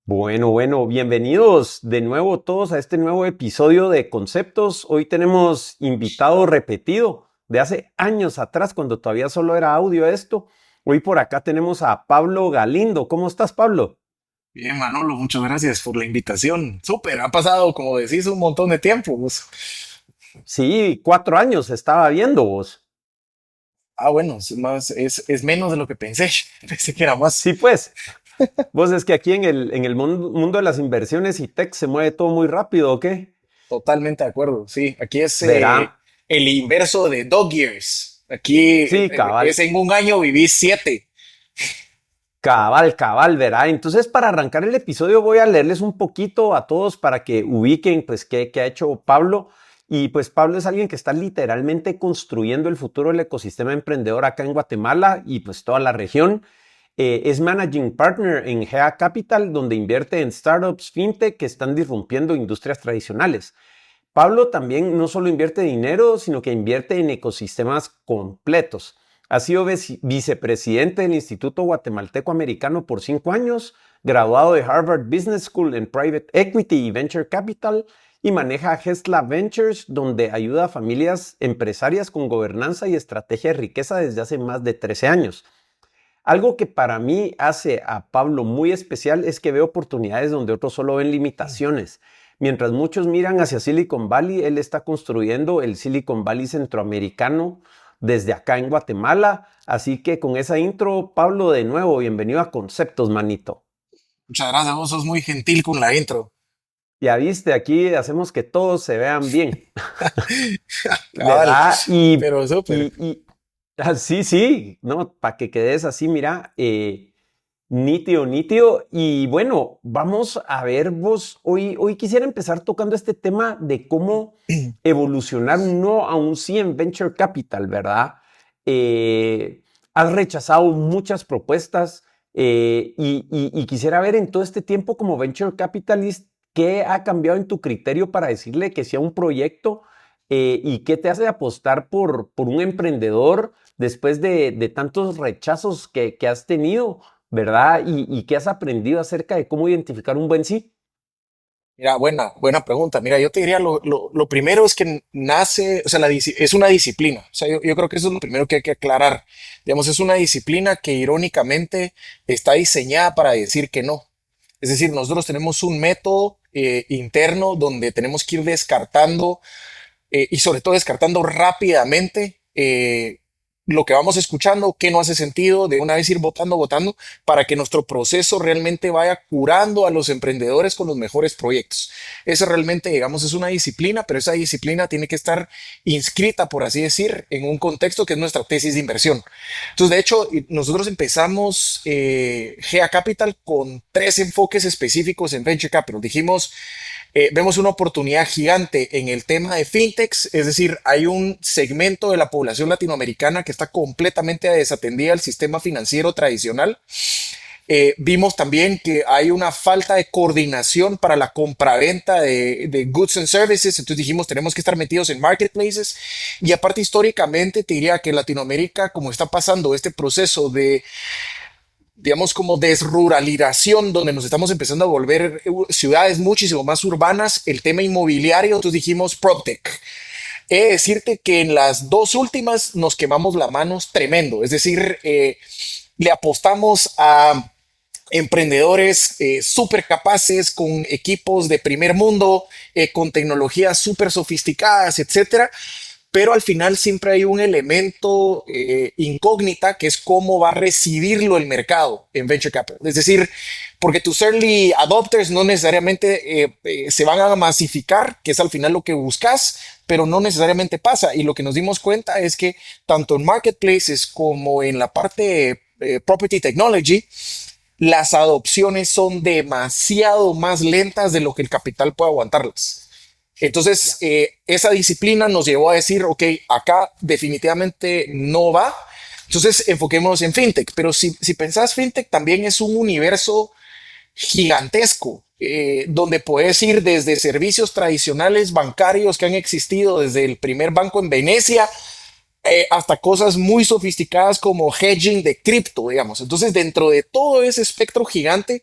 Bueno, bienvenidos de nuevo todos a este nuevo episodio de Conceptos. Hoy tenemos invitado repetido de hace años atrás, cuando todavía solo era audio esto. Hoy por acá tenemos a Pablo Galindo. ¿Cómo estás, Pablo? Bien, Manolo, muchas gracias por la invitación. Súper, ha pasado, como decís, un montón de tiempo, vos. Sí, 4 años estaba viendo vos. Bueno, es menos de lo que pensé. Pensé que era más. Sí, pues, vos es que aquí en el mundo de las inversiones y tech se mueve todo muy rápido, ¿o qué? Totalmente de acuerdo. Sí, aquí es Verá. el inverso de dog years. Aquí Sí, es cabal. en un año viví 7. Cabal, verá. Entonces, para arrancar el episodio, voy a leerles un poquito a todos para que ubiquen, pues, qué ha hecho Pablo. Y pues Pablo es alguien que está literalmente construyendo el futuro del ecosistema emprendedor acá en Guatemala y pues toda la región. Es Managing Partner en GEA Capital, donde invierte en startups fintech que están disrumpiendo industrias tradicionales. Pablo también no solo invierte dinero, sino que invierte en ecosistemas completos. Ha sido vicepresidente del Instituto Guatemalteco Americano por 5 años, graduado de Harvard Business School en Private Equity y Venture Capital y maneja Gesla Ventures, donde ayuda a familias empresarias con gobernanza y estrategia de riqueza desde hace más de 13 años. Algo que para mí hace a Pablo muy especial es que ve oportunidades donde otros solo ven limitaciones. Mientras muchos miran hacia Silicon Valley, él está construyendo el Silicon Valley centroamericano desde acá en Guatemala. Así que con esa intro, Pablo, de nuevo, bienvenido a Conceptos, manito. Muchas gracias, vos sos muy gentil con la intro. Ya viste, aquí hacemos que todos se vean bien. Cabal, ¿Verdad? Y, pero súper. y, y sí, ¿no? Para que quedes así, mira, nítido. Y bueno, vamos a ver vos, hoy quisiera empezar tocando este tema de cómo evolucionar un no a un sí en Venture Capital, ¿verdad? Eh, Has rechazado muchas propuestas y quisiera ver en todo este tiempo como Venture Capitalist, ¿qué ha cambiado en tu criterio para decirle que sea un proyecto y qué te hace apostar por un emprendedor después de tantos rechazos que has tenido? ¿Verdad? ¿Y qué has aprendido acerca de cómo identificar un buen sí? Mira, buena pregunta. Mira, yo te diría lo primero es que nace, o sea, es una disciplina. O sea, yo creo que eso es lo primero que hay que aclarar. Digamos, es una disciplina que irónicamente está diseñada para decir que no. Es decir, nosotros tenemos un método interno donde tenemos que ir descartando y sobre todo descartando rápidamente lo que vamos escuchando, qué no hace sentido, de una vez ir votando, para que nuestro proceso realmente vaya curando a los emprendedores con los mejores proyectos. Eso realmente, digamos, es una disciplina, pero esa disciplina tiene que estar inscrita, por así decir, en un contexto que es nuestra tesis de inversión. Entonces, de hecho, nosotros empezamos GA Capital con 3 enfoques específicos en Venture Capital. Dijimos, vemos una oportunidad gigante en el tema de fintechs, es decir, hay un segmento de la población latinoamericana que está completamente desatendida al sistema financiero tradicional. Vimos también que hay una falta de coordinación para la compraventa de goods and services, entonces dijimos tenemos que estar metidos en marketplaces y aparte históricamente te diría que Latinoamérica, como está pasando este proceso de digamos, como desruralización, donde nos estamos empezando a volver ciudades muchísimo más urbanas, el tema inmobiliario, entonces dijimos PropTech. He de decirte que en las dos últimas nos quemamos las manos tremendo, es decir, le apostamos a emprendedores súper capaces, con equipos de primer mundo, con tecnologías súper sofisticadas, etcétera, pero al final siempre hay un elemento incógnita que es cómo va a recibirlo el mercado en Venture Capital. Es decir, porque tus early adopters no necesariamente se van a masificar, que es al final lo que buscas, pero no necesariamente pasa. Y lo que nos dimos cuenta es que tanto en marketplaces como en la parte property technology, las adopciones son demasiado más lentas de lo que el capital puede aguantarlas. Entonces, Ya. esa disciplina nos llevó a decir, ok, acá definitivamente no va. Entonces, enfoquémonos en fintech. Pero si pensás, fintech también es un universo gigantesco, donde puedes ir desde servicios tradicionales bancarios que han existido desde el primer banco en Venecia, hasta cosas muy sofisticadas como hedging de cripto, digamos. Entonces, dentro de todo ese espectro gigante,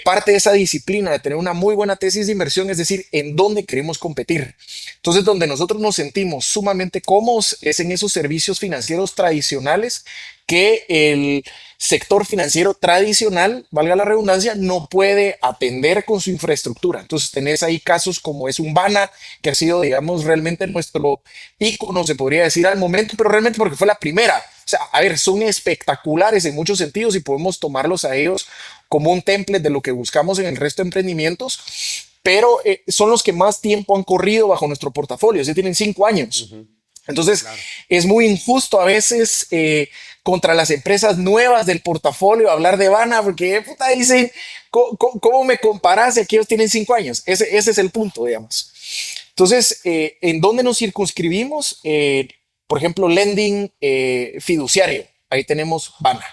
Parte de esa disciplina de tener una muy buena tesis de inversión es decir, en dónde queremos competir. Entonces, donde nosotros nos sentimos sumamente cómodos es en esos servicios financieros tradicionales que el sector financiero tradicional, valga la redundancia, no puede atender con su infraestructura. Entonces, tenés ahí casos como es un Bana, que ha sido, digamos, realmente nuestro ícono, se podría decir al momento, pero realmente porque fue la primera. O sea, a ver, son espectaculares en muchos sentidos y podemos tomarlos a ellos como un template de lo que buscamos en el resto de emprendimientos, pero son los que más tiempo han corrido bajo nuestro portafolio, ya tienen 5 años. Ujú, Entonces, claro. es muy injusto a veces contra las empresas nuevas del portafolio hablar de Vana, porque puta, dicen, ¿cómo me comparas si aquí ellos tienen 5 años? Ese es el punto, digamos. Entonces, ¿en dónde nos circunscribimos? Por ejemplo, lending fiduciario. Ahí tenemos Vana.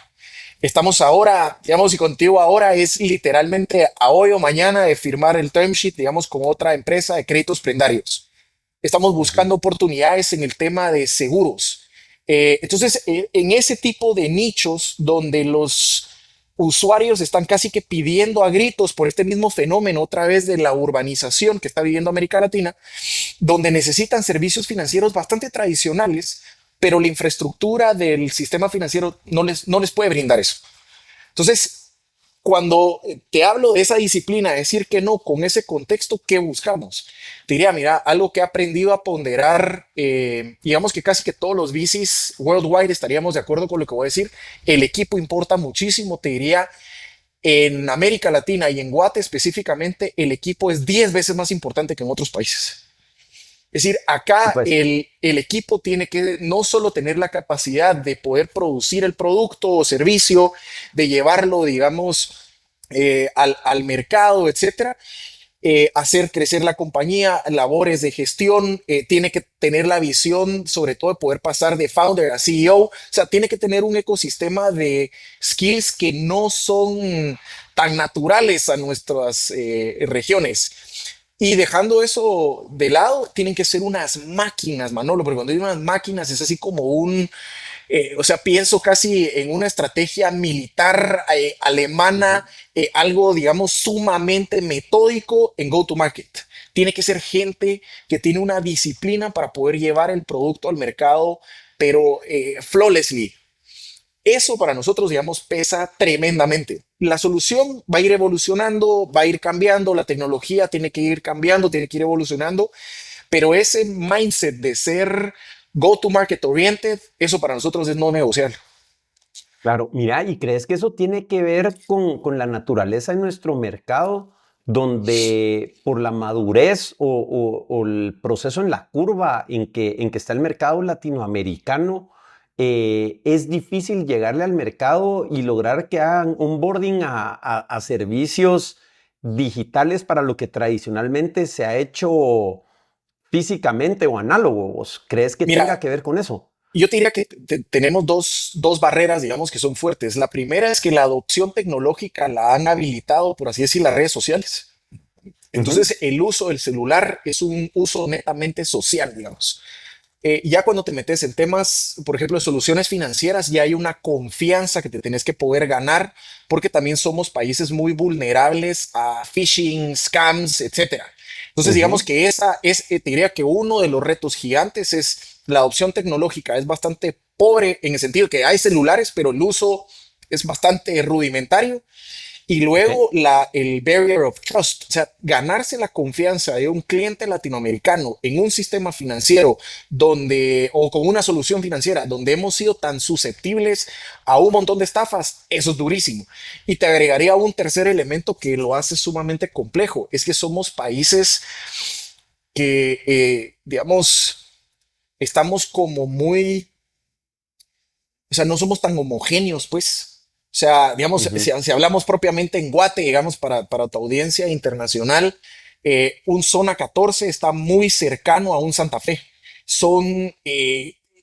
Estamos ahora, digamos, y contigo ahora es literalmente a hoy o mañana de firmar el term sheet, digamos, con otra empresa de créditos prendarios. Estamos Ujú. buscando oportunidades en el tema de seguros. Entonces, en ese tipo de nichos donde los usuarios están casi que pidiendo a gritos por este mismo fenómeno otra vez de la urbanización que está viviendo América Latina, donde necesitan servicios financieros bastante tradicionales, pero la infraestructura del sistema financiero no les puede brindar eso. Entonces, cuando te hablo de esa disciplina, decir que no con ese contexto, ¿qué buscamos? Te diría, mira, algo que he aprendido a ponderar, digamos que casi que todos los VCs worldwide estaríamos de acuerdo con lo que voy a decir, el equipo importa muchísimo, te diría, en América Latina y en Guate específicamente, el equipo es 10 veces más importante que en otros países. Es decir, Y acá pues, el equipo tiene que no solo tener la capacidad de poder producir el producto o servicio, de llevarlo, digamos, al mercado, etcétera, hacer crecer la compañía, labores de gestión, tiene que tener la visión, sobre todo, de poder pasar de founder a CEO. O sea, tiene que tener un ecosistema de skills que no son tan naturales a nuestras regiones. Y dejando eso de lado, tienen que ser unas máquinas, Manolo, porque cuando digo unas máquinas es así como o sea, pienso casi en una estrategia militar ujú, alemana, algo, digamos, sumamente metódico en go-to-market. Tiene que ser gente que tiene una disciplina para poder llevar el producto al mercado, pero flawlessly. Eso para nosotros, digamos, pesa tremendamente. La solución va a ir evolucionando, va a ir cambiando, la tecnología tiene que ir cambiando, tiene que ir evolucionando, pero ese mindset de ser go-to-market oriented, eso para nosotros es no negociable. claro, mira, ¿y crees que eso tiene que ver con la naturaleza de nuestro mercado, donde por la madurez o el proceso en la curva en que está el mercado latinoamericano, es difícil llegarle al mercado y lograr que hagan onboarding a servicios digitales para lo que tradicionalmente se ha hecho físicamente o análogos? ¿Crees que tenga Mira, que ver con eso? yo te diría que tenemos dos barreras, digamos, que son fuertes. La primera es que la adopción tecnológica la han habilitado, por así decir, las redes sociales. Ujú, Entonces, el uso del celular es un uso netamente social, digamos. Ya cuando te metes en temas, por ejemplo, de soluciones financieras, ya hay una confianza que te tenés que poder ganar, porque también somos países muy vulnerables a phishing, scams, etcétera. Entonces, digamos ujú. que esa es, te diría que uno de los retos gigantes es la adopción tecnológica. Es bastante pobre en el sentido que hay celulares, pero el uso es bastante rudimentario. Y Ok. luego el barrier of trust, o sea, ganarse la confianza de un cliente latinoamericano en un sistema financiero donde, o con una solución financiera, donde hemos sido tan susceptibles a un montón de estafas, eso es durísimo. Y te agregaría un tercer elemento que lo hace sumamente complejo, es que somos países que, digamos, estamos como muy, o sea, no somos tan homogéneos, pues. O sea, digamos, Ujú. si hablamos propiamente en Guate, digamos, para tu audiencia internacional, un Zona 14 está muy cercano a un Santa Fe. Son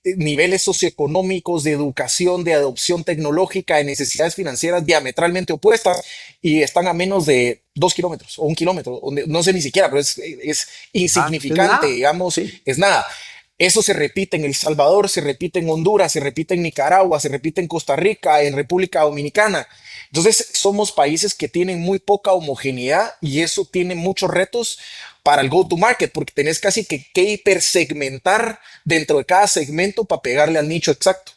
niveles socioeconómicos, de educación, de adopción tecnológica, de necesidades financieras diametralmente opuestas y están a menos de 2 kilómetros o 1 kilómetro, no sé ni siquiera, pero es Ah, es insignificante, nada. digamos, Sí. es nada. Eso se repite en El Salvador, se repite en Honduras, se repite en Nicaragua, se repite en Costa Rica, en República Dominicana. Entonces, somos países que tienen muy poca homogeneidad y eso tiene muchos retos para el go-to-market, porque tenés casi que hipersegmentar dentro de cada segmento para pegarle al nicho exacto.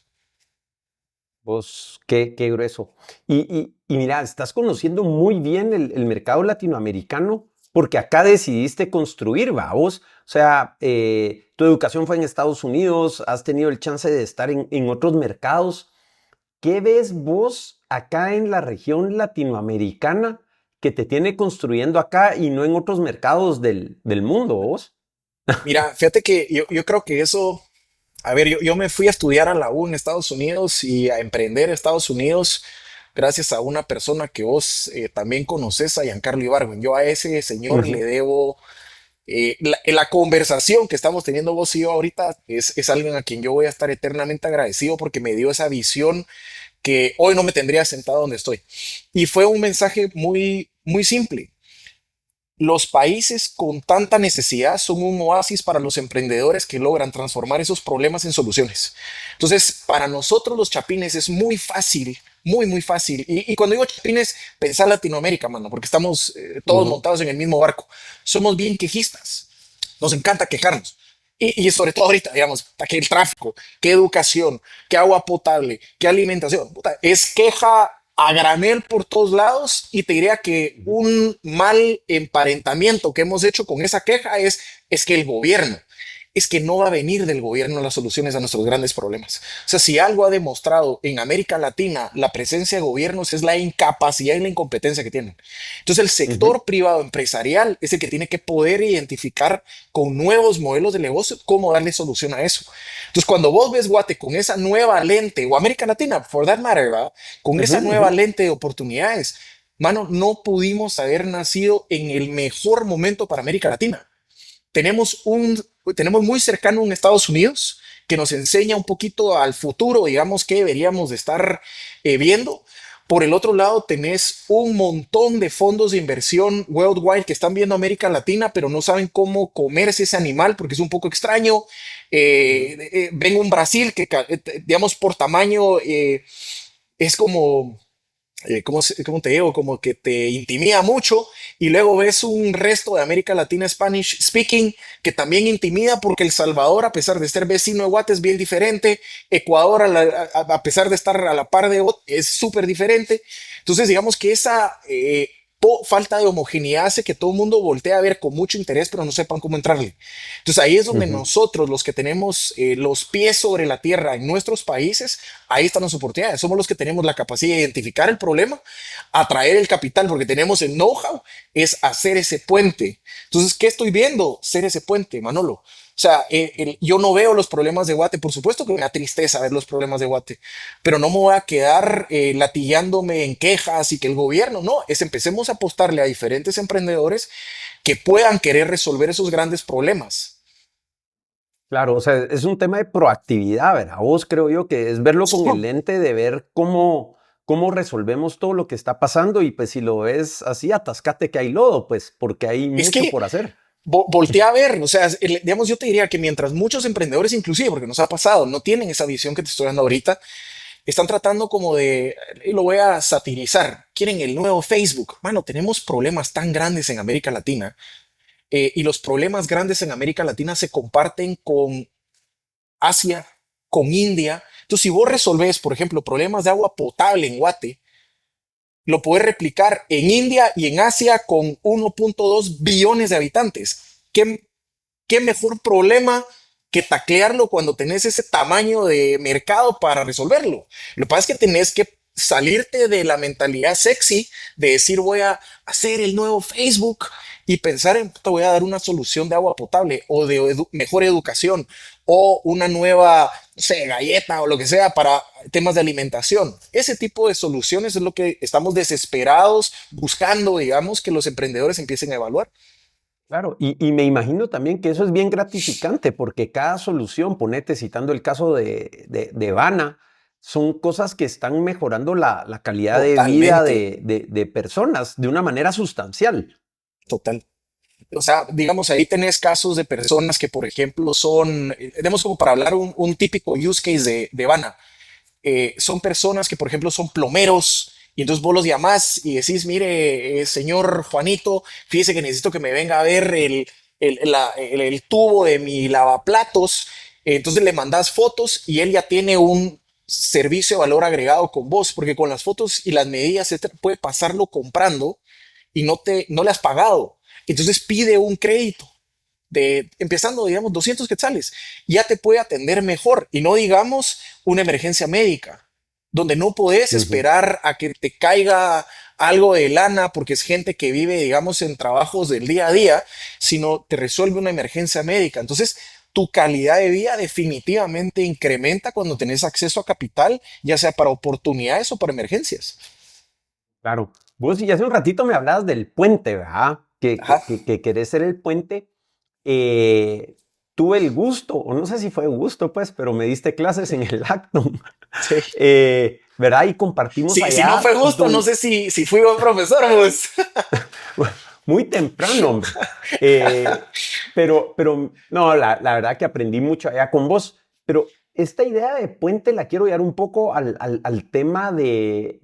Vos, qué grueso. Y mira, estás conociendo muy bien el mercado latinoamericano porque acá decidiste construir, va, vos. O sea, tu educación fue en Estados Unidos, has tenido el chance de estar en otros mercados. ¿Qué ves vos acá en la región latinoamericana que te tiene construyendo acá y no en otros mercados del mundo, vos? Mira, fíjate que yo creo que eso, a ver, yo me fui a estudiar a la U en Estados Unidos y a emprender en Estados Unidos gracias a una persona que vos también conoces, a Giancarlo Ibargüen. Yo a ese señor le Ujú, debo la conversación que estamos teniendo vos y yo ahorita es alguien a quien yo voy a estar eternamente agradecido porque me dio esa visión que hoy no me tendría sentado donde estoy. Y fue un mensaje muy, muy simple. Los países con tanta necesidad son un oasis para los emprendedores que logran transformar esos problemas en soluciones. Entonces, para nosotros los chapines es muy fácil, muy, muy fácil. Y cuando digo chapines, pensar Latinoamérica, mano, porque estamos todos ujú, montados en el mismo barco. Somos bien quejistas. Nos encanta quejarnos. Y sobre todo ahorita, digamos, que el tráfico, qué educación, qué agua potable, qué alimentación. Puta, es queja a granel por todos lados y te diría que ujú, un mal emparentamiento que hemos hecho con esa queja es que el gobierno, es que no va a venir del gobierno las soluciones a nuestros grandes problemas. O sea, si algo ha demostrado en América Latina la presencia de gobiernos es la incapacidad y la incompetencia que tienen. Entonces el ujú, sector privado empresarial es el que tiene que poder identificar con nuevos modelos de negocio cómo darle solución a eso. Entonces cuando vos ves Guate con esa nueva lente, o América Latina, for that matter, ¿va? Con ujú, esa ujú. nueva lente de oportunidades, mano, no pudimos haber nacido en el mejor momento para América Latina. Tenemos muy cercano un Estados Unidos que nos enseña un poquito al futuro, digamos, que deberíamos de estar viendo. Por el otro lado, tenés un montón de fondos de inversión worldwide que están viendo América Latina, pero no saben cómo comerse ese animal porque es un poco extraño. Ven un Brasil que, digamos, por tamaño es como ¿cómo te digo? Como que te intimida mucho y luego ves un resto de América Latina Spanish speaking que también intimida porque El Salvador, a pesar de ser vecino de Guate, es bien diferente. Ecuador, a pesar de estar a la par de Guate, es súper diferente. Entonces, digamos que esa falta de homogeneidad hace que todo el mundo voltee a ver con mucho interés, pero no sepan cómo entrarle. Entonces, ahí es donde Ujú. nosotros, los que tenemos los pies sobre la tierra en nuestros países, ahí están las oportunidades. Somos los que tenemos la capacidad de identificar el problema, atraer el capital, porque tenemos el know-how, es hacer ese puente. Entonces, ¿qué estoy viendo? Ser ese puente, Manolo. O sea, yo no veo los problemas de Guate, por supuesto que me da tristeza ver los problemas de Guate, pero no me voy a quedar latillándome en quejas y que el gobierno, no, es empecemos a apostarle a diferentes emprendedores que puedan querer resolver esos grandes problemas. Claro, o sea, es un tema de proactividad, ¿verdad? Vos creo yo que es verlo con el lente de ver cómo resolvemos todo lo que está pasando y pues si lo ves así, atascate que hay lodo, pues porque hay Es mucho que por hacer. voltea a ver, o sea, digamos, yo te diría que mientras muchos emprendedores, inclusive, porque nos ha pasado, no tienen esa visión que te estoy dando ahorita, están tratando como de, y lo voy a satirizar, quieren el nuevo Facebook. Mano, tenemos problemas tan grandes en América Latina y los problemas grandes en América Latina se comparten con Asia, con India. Entonces, si vos resolvés, por ejemplo, problemas de agua potable en Guate, lo puedes replicar en India y en Asia con 1.2 billones de habitantes. ¿Qué mejor problema que taclearlo cuando tenés ese tamaño de mercado para resolverlo? Lo que pasa es que tenés que salirte de la mentalidad sexy de decir voy a hacer el nuevo Facebook y pensar en te voy a dar una solución de agua potable o de mejor educación o una nueva, no sé, galleta o lo que sea para temas de alimentación. Ese tipo de soluciones es lo que estamos desesperados buscando, digamos, que los emprendedores empiecen a evaluar. Claro, y me imagino también que eso es bien gratificante porque cada solución, ponete citando el caso de Vana, son cosas que están mejorando la calidad de vida Totalmente, de personas de una manera sustancial. total. O sea, digamos, ahí tenés casos de personas que, por ejemplo, son, tenemos como para hablar un típico use case de Vana. Son personas que, por ejemplo, son plomeros Y entonces vos los llamás y decís, mire, señor Juanito, fíjese que necesito que me venga a ver el tubo de mi lavaplatos. Entonces le mandás fotos y él ya tiene un servicio de valor agregado con vos, porque con las fotos y las medidas puede pasarlo comprando y no le has pagado. Entonces pide un crédito de empezando, digamos, 200 quetzales, ya te puede atender mejor y no digamos una emergencia médica, donde no podés Ujú. esperar a que te caiga algo de lana porque es gente que vive, digamos, en trabajos del día a día, sino te resuelve una emergencia médica. Entonces, tu calidad de vida definitivamente incrementa cuando tenés acceso a capital, ya sea para oportunidades o para emergencias. Claro. Vos y hace un ratito me hablabas del puente, ¿verdad? Ajá. Que querés ser el puente. Eh, Tuve el gusto, o no sé si fue gusto, pues, pero me diste clases en el Acton, Sí. ¿verdad? Y compartimos Si no allá fue justo, no sé si fui buen profesor, pues. muy temprano, hombre. No, la verdad que aprendí mucho allá con vos. Pero esta idea de puente la quiero llevar un poco al tema de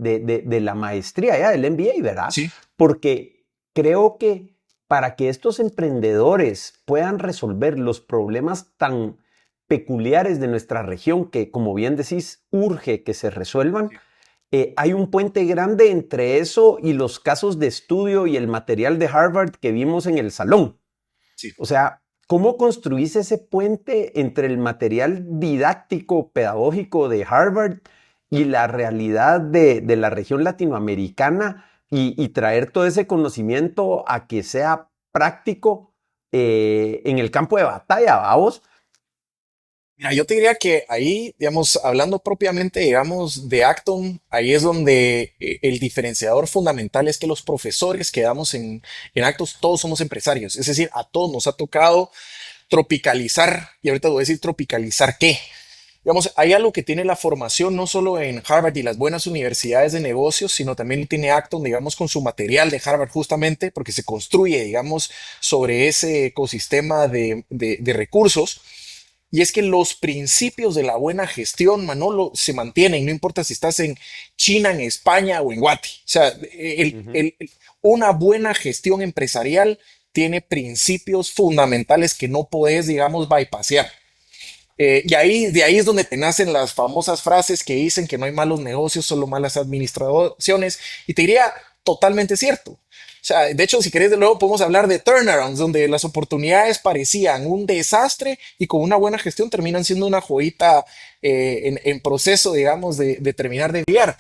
la maestría, ya del MBA, ¿verdad? Sí. Porque creo que para que estos emprendedores puedan resolver los problemas tan peculiares de nuestra región, que como bien decís, urge que se resuelvan, hay un puente grande entre eso y los casos de estudio y el material de Harvard que vimos en el salón. Sí. O sea, ¿cómo construís ese puente entre el material didáctico, pedagógico de Harvard y la realidad de la región latinoamericana y traer todo ese conocimiento a que sea práctico en el campo de batalla, vamos? Mira, yo te diría que ahí, digamos, hablando propiamente, digamos, de Acton, ahí es donde el diferenciador fundamental es que los profesores que damos en Actos, todos somos empresarios. Es decir, a todos nos ha tocado tropicalizar, y ahorita voy a decir tropicalizar qué. Digamos, hay algo que tiene la formación no solo en Harvard y las buenas universidades de negocios, sino también tiene Acton, digamos, con su material de Harvard justamente, porque se construye, digamos, sobre ese ecosistema de recursos. Y es que los principios de la buena gestión, Manolo, se mantienen, no importa si estás en China, en España o en Guati. O sea, Ujú. una buena gestión empresarial tiene principios fundamentales que no puedes, digamos, bypassear. De ahí es donde te nacen las famosas frases que dicen que no hay malos negocios, solo malas administraciones. Y te diría totalmente cierto. O sea, de hecho, si querés, de luego podemos hablar de turnarounds, donde las oportunidades parecían un desastre y con una buena gestión terminan siendo una joyita en proceso, digamos, de terminar de brillar.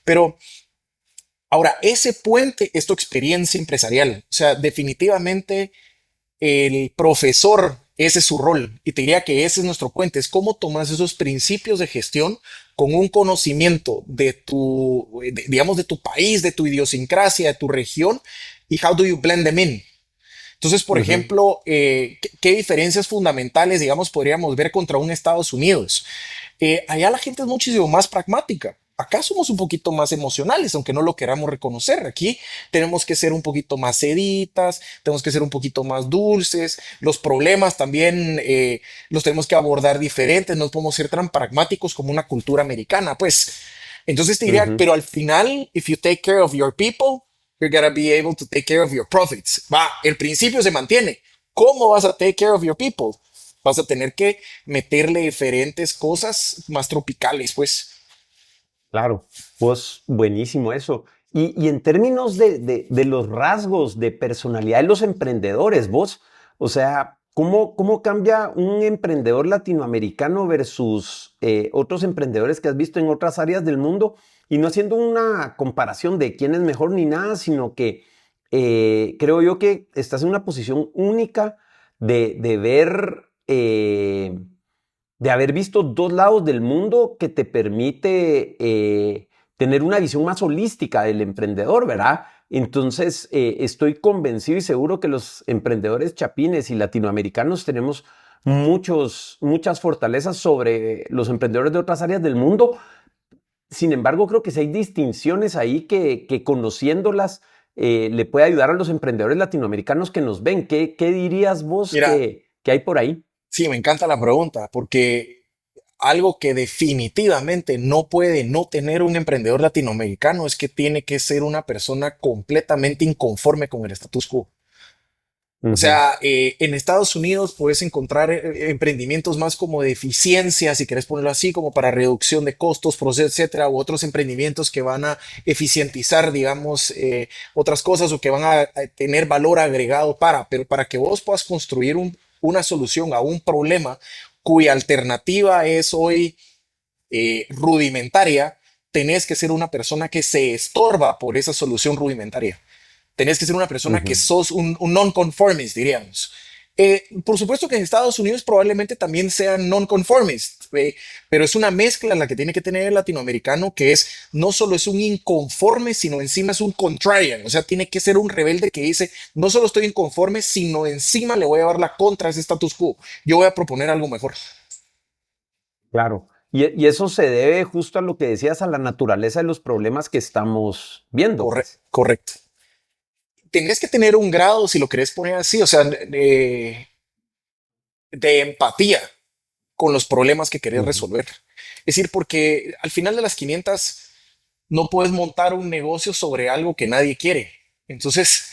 Pero ahora, ese puente es tu experiencia empresarial. O sea, definitivamente el profesor, ese es su rol. Y te diría que ese es nuestro puente. Es cómo tomas esos principios de gestión con un conocimiento digamos, de tu país, de tu idiosincrasia, de tu región, y how do you blend them in. Entonces, por Ujú. ejemplo, ¿qué diferencias fundamentales, digamos, podríamos ver contra un Estados Unidos? Allá la gente es muchísimo más pragmática. Acá somos un poquito más emocionales, aunque no lo queramos reconocer. Aquí tenemos que ser un poquito más seditas, tenemos que ser un poquito más dulces. Los problemas también los tenemos que abordar diferentes. No podemos ser tan pragmáticos como una cultura americana. Pues, entonces te diría, Ujú. pero al final, if you take care of your people, you're gonna be able to take care of your profits. Va, el principio se mantiene. ¿Cómo vas a take care of your people? Vas a tener que meterle diferentes cosas más tropicales, pues. Claro, pues buenísimo eso. Y en términos de los rasgos de personalidad de los emprendedores, vos, o sea, ¿cómo cambia un emprendedor latinoamericano versus otros emprendedores que has visto en otras áreas del mundo? Y no haciendo una comparación de quién es mejor ni nada, sino que creo yo que estás en una posición única de ver de haber visto dos lados del mundo que te permite tener una visión más holística del emprendedor, ¿verdad? Entonces, estoy convencido y seguro que los emprendedores chapines y latinoamericanos tenemos muchas fortalezas sobre los emprendedores de otras áreas del mundo. Sin embargo, creo que sí hay distinciones ahí que conociéndolas le puede ayudar a los emprendedores latinoamericanos que nos ven. ¿Qué dirías vos Mira, que hay por ahí? sí, me encanta la pregunta, porque algo que definitivamente no puede no tener un emprendedor latinoamericano es que tiene que ser una persona completamente inconforme con el status quo. O Ujú, sea, en Estados Unidos puedes encontrar emprendimientos más como de eficiencia, si quieres ponerlo así, como para reducción de costos, procesos, etcétera, u otros emprendimientos que van a eficientizar, digamos, otras cosas o que van a tener valor agregado pero para que vos puedas construir una solución a un problema cuya alternativa es hoy rudimentaria, tenés que ser una persona que se estorba por esa solución rudimentaria. Tenés que ser una persona que ujú. sos un non-conformist, diríamos. Por supuesto que en Estados Unidos probablemente también sean non-conformist, pero es una mezcla la que tiene que tener el latinoamericano, que es no solo es un inconforme, sino encima es un contrarian. O sea, tiene que ser un rebelde que dice, no solo estoy inconforme, sino encima le voy a dar la contra a ese status quo. Yo voy a proponer algo mejor. Claro. Y eso se debe justo a lo que decías, a la naturaleza de los problemas que estamos viendo, pues. Correcto. Tendrías que tener un grado, si lo querés poner así, o sea, de empatía con los problemas que querés Ujú, resolver. Es decir, porque al final de las 500 no puedes montar un negocio sobre algo que nadie quiere. Entonces,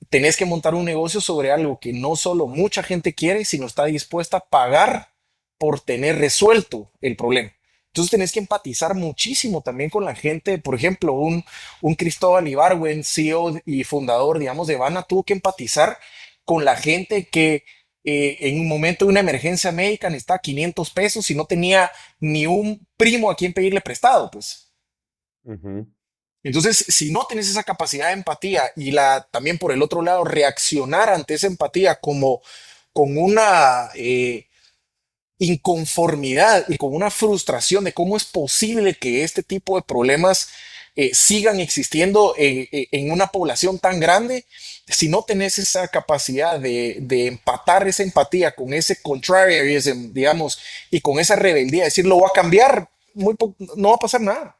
tenés que montar un negocio sobre algo que no solo mucha gente quiere, sino está dispuesta a pagar por tener resuelto el problema. Entonces tenés que empatizar muchísimo también con la gente. Por ejemplo, un Cristóbal Ibargüen, CEO y fundador, digamos, de Vana, tuvo que empatizar con la gente que en un momento de una emergencia médica necesitaba 500 pesos y no tenía ni un primo a quien pedirle prestado, pues. ujú. Entonces, si no tienes esa capacidad de empatía y también por el otro lado reaccionar ante esa empatía como con una inconformidad y con una frustración de cómo es posible que este tipo de problemas sigan existiendo en una población tan grande, si no tenés esa capacidad de empatar esa empatía con ese contrarianism, digamos, y con esa rebeldía, decir, lo va a cambiar, no va a pasar nada.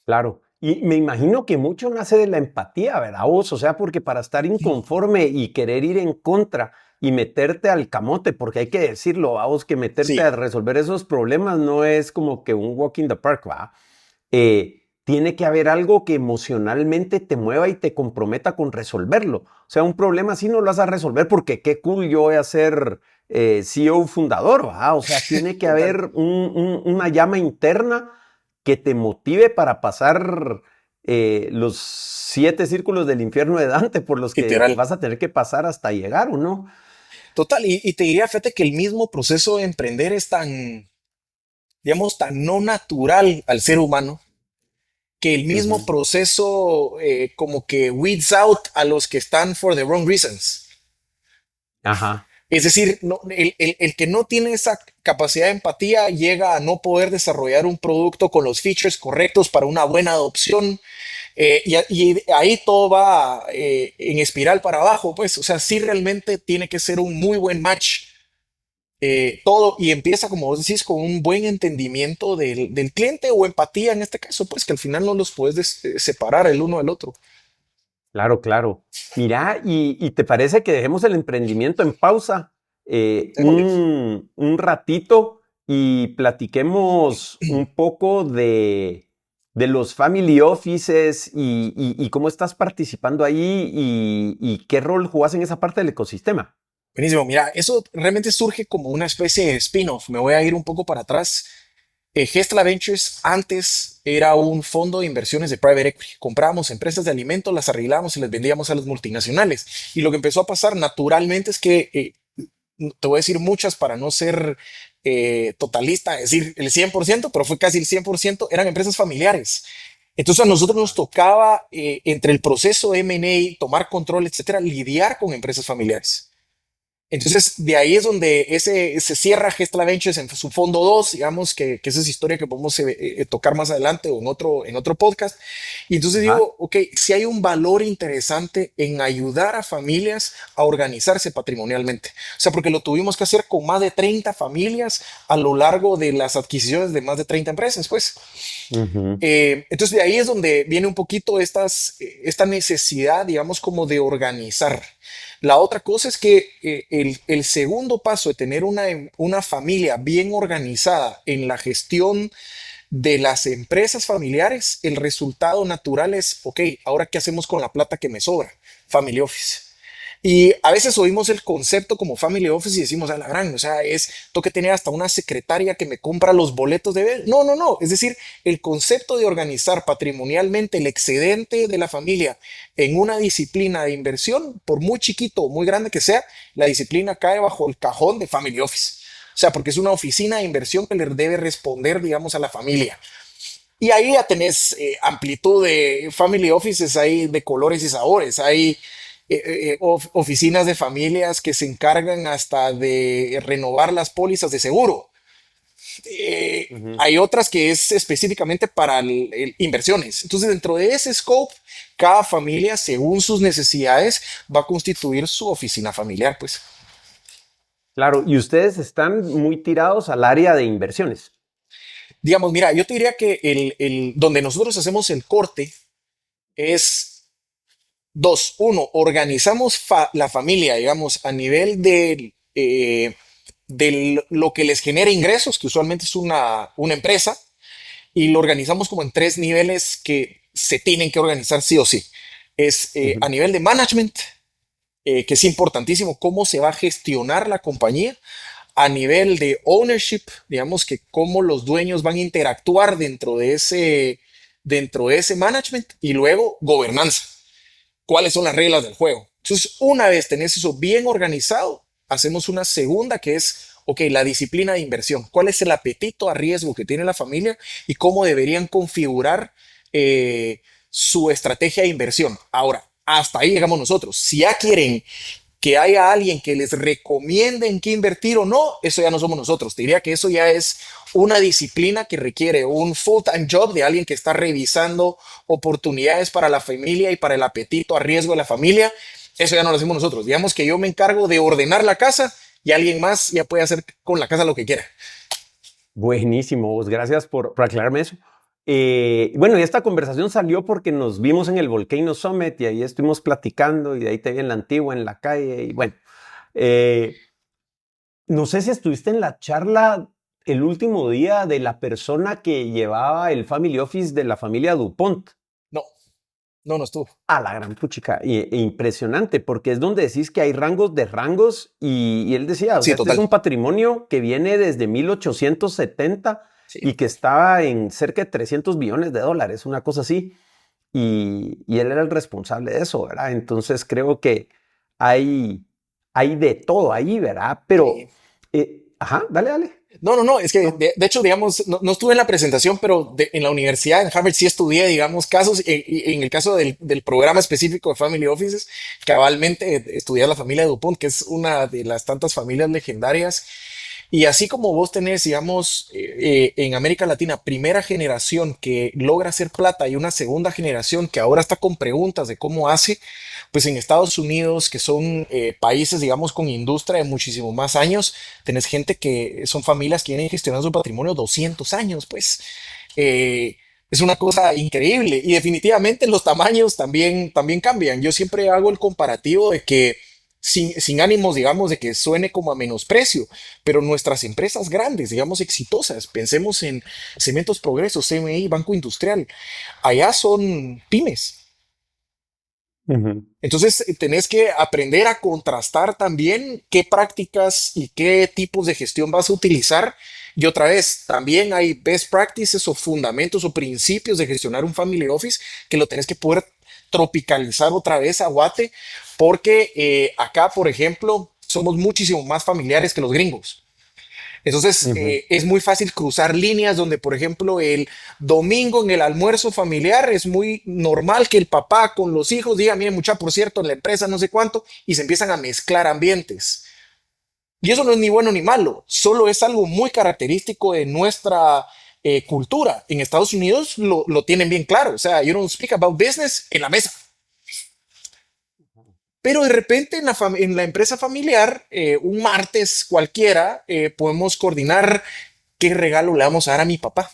Claro. Y me imagino que mucho nace de la empatía, ¿verdad vos? O sea, porque para estar inconforme y querer ir en contra y meterte al camote, porque hay que decirlo, vos, que meterte Sí, a resolver esos problemas no es como que un walk in the park, ¿va? Tiene que haber algo que emocionalmente te mueva y te comprometa con resolverlo. O sea, un problema así no lo vas a resolver porque qué cool yo voy a ser CEO fundador, ¿va? O sea, tiene que total. haber una llama interna que te motive para pasar los 7 círculos del infierno de Dante por los que Literal. vas a tener que pasar hasta llegar, ¿o no? Total. Y te diría, fíjate, que el mismo proceso de emprender es tan, digamos, tan no natural al ser humano que el mismo Ujú. proceso como que weeds out a los que están for the wrong reasons. Ajá. Es decir, el que no tiene esa capacidad de empatía llega a no poder desarrollar un producto con los features correctos para una buena adopción. Y ahí todo va en espiral para abajo, pues. O sea, sí realmente tiene que ser un muy buen match todo y empieza, como vos decís, con un buen entendimiento del cliente o empatía en este caso, pues que al final no los puedes separar el uno del otro. Claro, claro. Mira, ¿y te parece que dejemos el emprendimiento en pausa Démosle. un ratito y platiquemos un poco de los family offices y cómo estás participando ahí y qué rol jugás en esa parte del ecosistema? Buenísimo, mira, eso realmente surge como una especie de spin-off. Me voy a ir un poco para atrás. Gestla Ventures antes era un fondo de inversiones de private equity. Comprábamos empresas de alimentos, las arreglábamos y las vendíamos a las multinacionales. Y lo que empezó a pasar naturalmente es que, te voy a decir muchas para no ser totalista, es decir, el 100%, pero fue casi el 100%, eran empresas familiares. Entonces a nosotros nos tocaba, entre el proceso de M&A, tomar control, etcétera, lidiar con empresas familiares. Entonces, de ahí es donde se cierra Gestla Ventures en su fondo 2, digamos que esa es historia que podemos tocar más adelante o en otro podcast. Y entonces Ajá. digo, ok, si hay un valor interesante en ayudar a familias a organizarse patrimonialmente. O sea, porque lo tuvimos que hacer con más de 30 familias a lo largo de las adquisiciones de más de 30 empresas, pues. Ujú. Entonces de ahí es donde viene un poquito esta necesidad, digamos, como de organizar. La otra cosa es que el segundo paso de tener una familia bien organizada en la gestión de las empresas familiares, el resultado natural es, ok, ahora qué hacemos con la plata que me sobra, family office. Y a veces oímos el concepto como family office y decimos, a la gran, o sea, es, tengo que tener hasta una secretaria que me compra los boletos de ver. No, no, no. Es decir, el concepto de organizar patrimonialmente el excedente de la familia en una disciplina de inversión, por muy chiquito o muy grande que sea, la disciplina cae bajo el cajón de family office. O sea, porque es una oficina de inversión que le debe responder, digamos, a la familia. Y ahí ya tenés amplitud de family offices, hay de colores y sabores, hay oficinas de familias que se encargan hasta de renovar las pólizas de seguro. Ujú. Hay otras que es específicamente para inversiones. Entonces, dentro de ese scope, cada familia, según sus necesidades, va a constituir su oficina familiar, pues. Claro, y ustedes están muy tirados al área de inversiones. Digamos, mira, yo te diría que donde nosotros hacemos el corte es dos. Uno, organizamos la familia, digamos, a nivel de lo que les genera ingresos, que usualmente es una empresa, y lo organizamos como en tres niveles que se tienen que organizar sí o sí. Es a Ujú. nivel de management, que es importantísimo cómo se va a gestionar la compañía, a nivel de ownership, digamos que cómo los dueños van a interactuar dentro de ese management, y luego gobernanza, cuáles son las reglas del juego. Entonces, una vez tenés eso bien organizado, hacemos una segunda que es, ok, la disciplina de inversión. ¿Cuál es el apetito a riesgo que tiene la familia y cómo deberían configurar su estrategia de inversión? Ahora, hasta ahí llegamos nosotros. Si ya quieren que haya alguien que les recomiende en qué invertir o no, eso ya no somos nosotros. Te diría que eso ya es una disciplina que requiere un full-time job de alguien que está revisando oportunidades para la familia y para el apetito a riesgo de la familia. Eso ya no lo hacemos nosotros. Digamos que yo me encargo de ordenar la casa y alguien más ya puede hacer con la casa lo que quiera. Buenísimo, vos, gracias por aclararme eso. Bueno, y esta conversación salió porque nos vimos en el Volcano Summit y ahí estuvimos platicando y de ahí te vi en la antigua, en la calle y bueno, eh, no sé si estuviste en la charla el último día de la persona que llevaba el Family Office de la familia DuPont. No, no, no estuvo. A la gran puchica, impresionante, porque es donde decís que hay rangos de rangos y él decía, o Sí, sea, este es total. un patrimonio que viene desde 1870 Sí, y que total. estaba en cerca de 300 billones de dólares, una cosa así, y él era el responsable de eso, ¿verdad? Entonces creo que hay, hay de todo ahí, ¿verdad? Sí. Pero, ajá, dale, dale. No, no, no, es que No. de hecho, digamos, no, no estuve en la presentación, pero en la universidad, en Harvard, sí estudié, digamos, casos, y en el caso del programa específico de Family Offices, cabalmente estudié a la familia DuPont, que es una de las tantas familias legendarias. Y así como vos tenés, digamos, en América Latina, primera generación que logra hacer plata y una segunda generación que ahora está con preguntas de cómo hace, pues en Estados Unidos, que son países, digamos, con industria de muchísimo más años, tenés gente que son familias que vienen gestionando su patrimonio 200 años, pues. eh, es una cosa increíble y definitivamente los tamaños también cambian. Yo siempre hago el comparativo de que sin ánimos, digamos, de que suene como a menosprecio, pero nuestras empresas grandes, digamos, exitosas, pensemos en Cementos Progreso, CMI, Banco Industrial, allá son pymes. Ujú. Entonces, tenés que aprender a contrastar también qué prácticas y qué tipos de gestión vas a utilizar. Y otra vez, también hay best practices o fundamentos o principios de gestionar un family office que lo tenés que poder tropicalizar otra vez a Guate, porque acá, por ejemplo, somos muchísimo más familiares que los gringos. Entonces, Ujú. es muy fácil cruzar líneas donde, por ejemplo, el domingo en el almuerzo familiar es muy normal que el papá con los hijos diga, miren, mucha, por cierto, en la empresa no sé cuánto, y se empiezan a mezclar ambientes. Y eso no es ni bueno ni malo, solo es algo muy característico de nuestra cultura. En Estados Unidos lo tienen bien claro, o sea, you don't speak about business en la mesa. Pero de repente en la empresa familiar, un martes cualquiera, podemos coordinar qué regalo le vamos a dar a mi papá.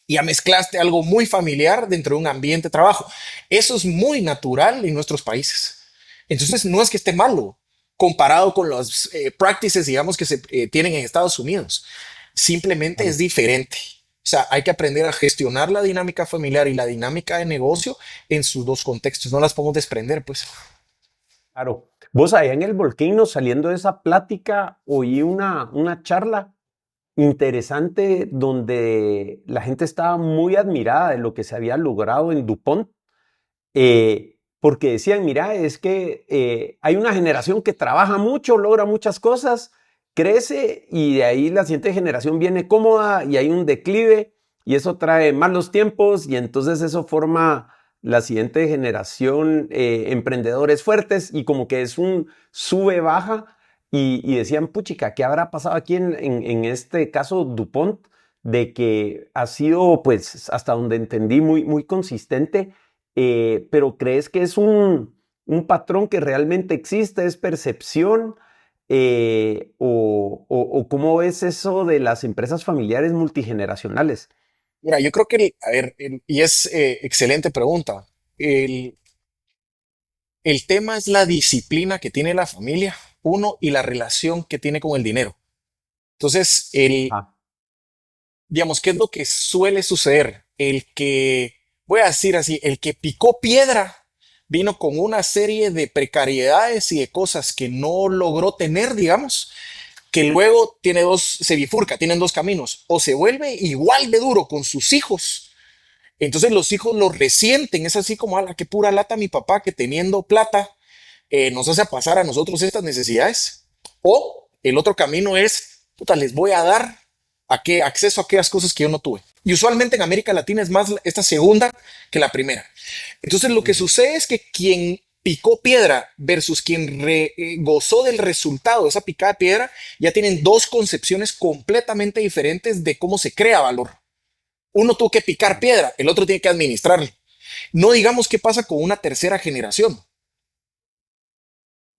Y ya mezclaste algo muy familiar dentro de un ambiente de trabajo. Eso es muy natural en nuestros países. Entonces, no es que esté malo comparado con los practices, digamos, que se tienen en Estados Unidos. Simplemente es Claro. diferente. O sea, hay que aprender a gestionar la dinámica familiar y la dinámica de negocio en sus dos contextos. No las podemos desprender, pues. Claro. Vos allá en el Volcano, saliendo de esa plática, oí una charla interesante donde la gente estaba muy admirada de lo que se había logrado en DuPont, porque decían, mira, es que hay una generación que trabaja mucho, logra muchas cosas, crece y de ahí la siguiente generación viene cómoda y hay un declive y eso trae malos tiempos y entonces eso forma la siguiente generación emprendedores fuertes y como que es un sube-baja y decían, puchica, ¿qué habrá pasado aquí en este caso DuPont? De que ha sido, pues, hasta donde entendí, muy, muy consistente, pero ¿crees que es un patrón que realmente existe? ¿Es percepción? O cómo ves eso de las empresas familiares multigeneracionales? Mira, yo creo que, a ver, y es excelente pregunta. El, el tema es la disciplina que tiene la familia, uno, y la relación que tiene con el dinero. Entonces, Ah, digamos, ¿qué es lo que suele suceder? Voy a decir así, el que picó piedra vino con una serie de precariedades y de cosas que no logró tener, digamos, que luego se bifurca, tienen dos caminos, o se vuelve igual de duro con sus hijos, entonces los hijos lo resienten, es así como, ala, qué pura lata mi papá que teniendo plata nos hace pasar a nosotros estas necesidades. O el otro camino es, puta, les voy a dar acceso a aquellas cosas que yo no tuve. Y usualmente en América Latina es más esta segunda que la primera. Entonces lo que ujú, sucede es que quien picó piedra versus quien gozó del resultado de esa picada de piedra, ya tienen dos concepciones completamente diferentes de cómo se crea valor. Uno tuvo que picar claro. piedra, el otro tiene que administrarlo. No digamos qué pasa con una tercera generación,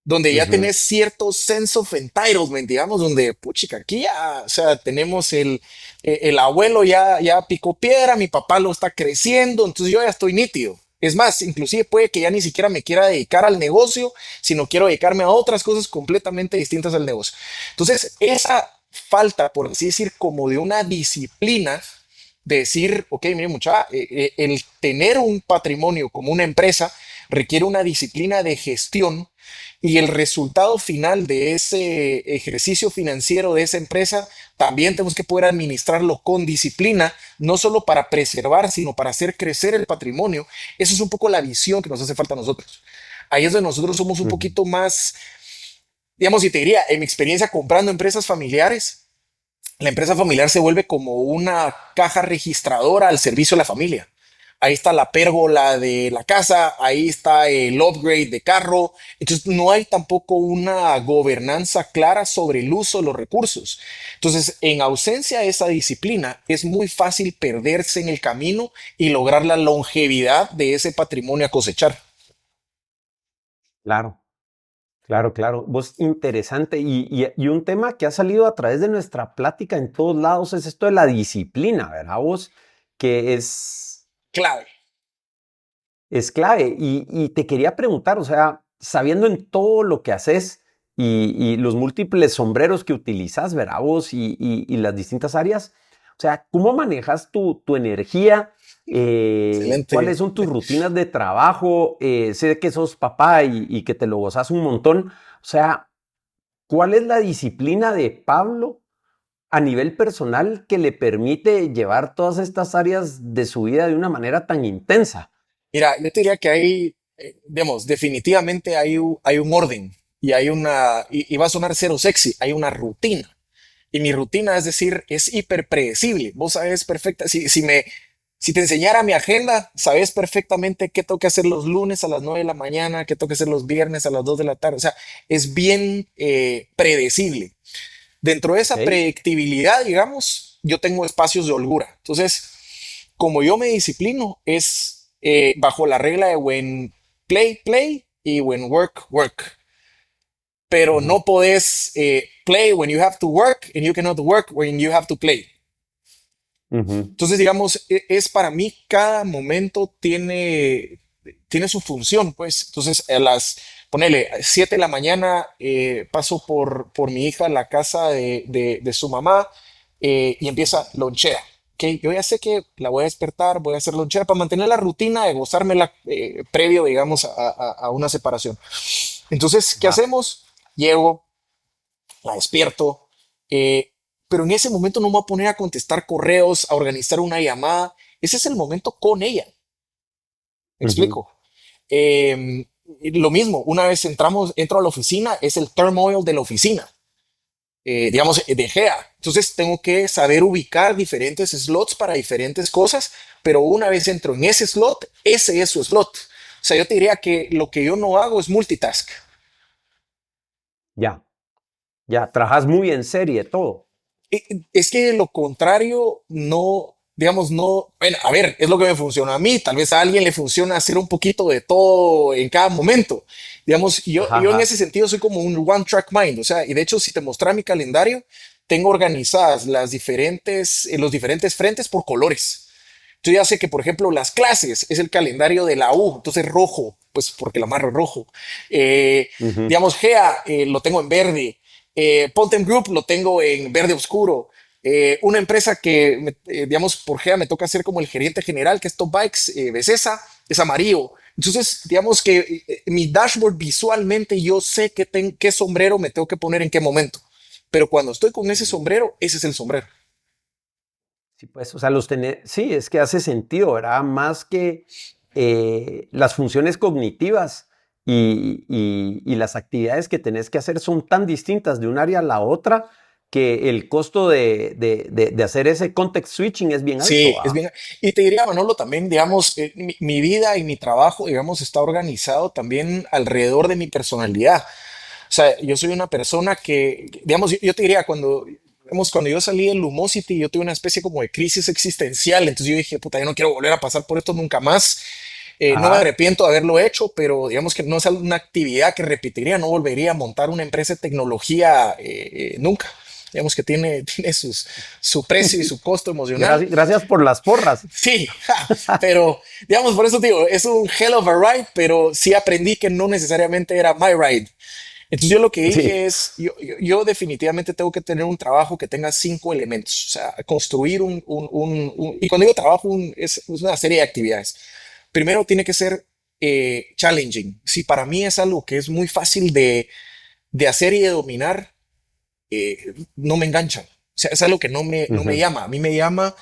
donde ya Ujú, tenés cierto sense of entitlement, digamos, donde, puchica, aquí ya, o sea, tenemos el abuelo ya picó piedra, mi papá lo está creciendo, entonces yo ya estoy nítido. Es más, inclusive puede que ya ni siquiera me quiera dedicar al negocio, sino quiero dedicarme a otras cosas completamente distintas al negocio. Entonces, esa falta, por así decir, como de una disciplina, de decir, ok, mire mucha, el tener un patrimonio como una empresa requiere una disciplina de gestión y el resultado final de ese ejercicio financiero de esa empresa también tenemos que poder administrarlo con disciplina, no solo para preservar, sino para hacer crecer el patrimonio. Eso es un poco la visión que nos hace falta a nosotros. Ahí es donde nosotros somos un ujú. poquito más, digamos, y te diría, en mi experiencia comprando empresas familiares, la empresa familiar se vuelve como una caja registradora al servicio de la familia. Ahí está la pérgola de la casa, ahí está el upgrade de carro. Entonces no hay tampoco una gobernanza clara sobre el uso de los recursos. Entonces, en ausencia de esa disciplina, es muy fácil perderse en el camino y lograr la longevidad de ese patrimonio a cosechar. Claro. Claro, claro. Vos, interesante. Y un tema que ha salido a través de nuestra plática en todos lados es esto de la disciplina, ¿verdad? Vos, que Clave. es clave. Y te quería preguntar, o sea, sabiendo en todo lo que haces y los múltiples sombreros que utilizas, ¿verdad? Vos y las distintas áreas, o sea, ¿cómo manejas tu energía? ¿Cuáles Excelente. son tus rutinas de trabajo? Sé que sos papá y que te lo gozas un montón. O sea, ¿cuál es la disciplina de Pablo a nivel personal que le permite llevar todas estas áreas de su vida de una manera tan intensa? Mira, yo te diría que hay, digamos, definitivamente hay un orden y hay y va a sonar cero sexy, hay una rutina. Y mi rutina, es decir, es hiper predecible. Vos sabes perfecta, si te enseñara mi agenda, sabes perfectamente qué tengo que hacer los lunes a las 9 de la mañana, qué tengo que hacer los viernes a las 2 de la tarde. O sea, es bien predecible. Dentro de esa ¿Ok? predictibilidad, digamos, yo tengo espacios de holgura. Entonces, como yo me disciplino, es bajo la regla de when play, play y when work, work. Pero Ujú, no podés play when you have to work and you cannot work when you have to play. ujú, Entonces, digamos, es para mí cada momento tiene su función, pues. Entonces, ponele, 7 de la mañana, paso por mi hija a la casa de su mamá, y empieza lonchera. ¿Ok? Yo ya sé que la voy a despertar, voy a hacer lonchera para mantener la rutina de gozármela, previo, digamos, a una separación. Entonces, ¿qué Ajá. hacemos? Llego, la despierto, eh, pero en ese momento no me voy a poner a contestar correos, a organizar una llamada. Ese es el momento con ella. ¿Me Ujú. explico? Y lo mismo, una vez entro a la oficina, es el turmoil de la oficina, digamos, de GEA. Entonces tengo que saber ubicar diferentes slots para diferentes cosas, pero una vez entro en ese slot, ese es su slot. O sea, yo te diría que lo que yo no hago es multitask. Ya, ya, trabajas muy en serie todo. Es que lo contrario no, digamos, no, bueno, a ver, es lo que me funciona a mí, tal vez a alguien le funciona hacer un poquito de todo en cada momento. Digamos, Ajá, yo en ese ajá. sentido soy como un one track mind, o sea, y de hecho si te mostrara mi calendario, tengo organizadas los diferentes frentes por colores. Yo ya sé que, por ejemplo, las clases es el calendario de la U, entonces rojo, pues porque la amarro rojo. Eh, Ujú. digamos, GEA lo tengo en verde. Pontem Group lo tengo en verde oscuro. Una empresa que, digamos, por GEA me toca ser como el gerente general, que es Top Bikes, Becesa, es amarillo. Entonces, digamos que mi dashboard visualmente yo sé qué sombrero me tengo que poner en qué momento. Pero cuando estoy con ese Ujú. sombrero, ese es el sombrero. Sí, pues, o sea, sí, es que hace sentido, ¿verdad? Más que las funciones cognitivas y las actividades que tenés que hacer son tan distintas de un área a la otra que el costo de hacer ese context switching es bien alto, Sí, es ¿ah? bien. Y te diría, Manolo, también, digamos, mi vida y mi trabajo, digamos, está organizado también alrededor de mi personalidad. O sea, yo soy una persona que, digamos, yo te diría, cuando yo salí del Lumosity, yo tuve una especie como de crisis existencial. Entonces yo dije, puta, yo no quiero volver a pasar por esto nunca más. No me Ajá. arrepiento de haberlo hecho, pero digamos que no es una actividad que repetiría, no volvería a montar una empresa de tecnología, nunca. Digamos que tiene su precio y su costo emocional. Gracias por las porras. Sí, ja, pero digamos, por eso digo, es un hell of a ride, pero sí aprendí que no necesariamente era my ride. Entonces yo lo que Sí. dije es, yo definitivamente tengo que tener un trabajo que tenga 5 elementos, o sea, construir y cuando digo trabajo, es una serie de actividades. Primero tiene que ser challenging. Si para mí es algo que es muy fácil de hacer y de dominar, no me enganchan. O sea, es algo que no me Ujú. llama. A mí me llama,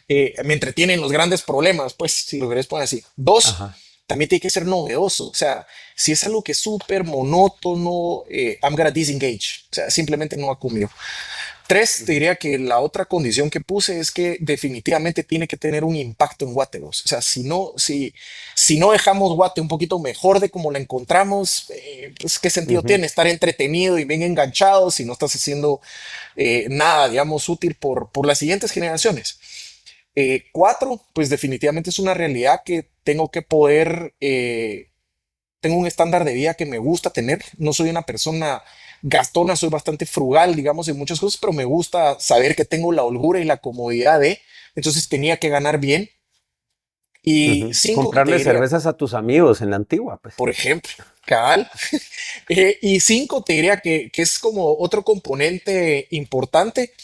me entretienen los grandes problemas, pues, si lo querés poner así. Dos, Ajá. también tiene que ser novedoso. O sea, si es algo que es súper monótono, I'm gonna disengage. O sea, simplemente no va conmigo. Tres, te Ujú. diría que la otra condición que puse es que definitivamente tiene que tener un impacto en Guateos. O sea, si no dejamos Guate un poquito mejor de como la encontramos, pues qué sentido Ujú. tiene estar entretenido y bien enganchado si no estás haciendo nada, digamos, útil por las siguientes generaciones. Cuatro, pues definitivamente es una realidad que tengo que poder, tengo un estándar de vida que me gusta tener. No soy una persona gastona, soy bastante frugal, digamos, en muchas cosas, pero me gusta saber que tengo la holgura y la comodidad de, entonces tenía que ganar bien. Y Ujú. cinco, que te Comprarle diría, cervezas a tus amigos en la antigua, pues. por ejemplo, cabal. Y cinco, te diría que es como otro componente importante,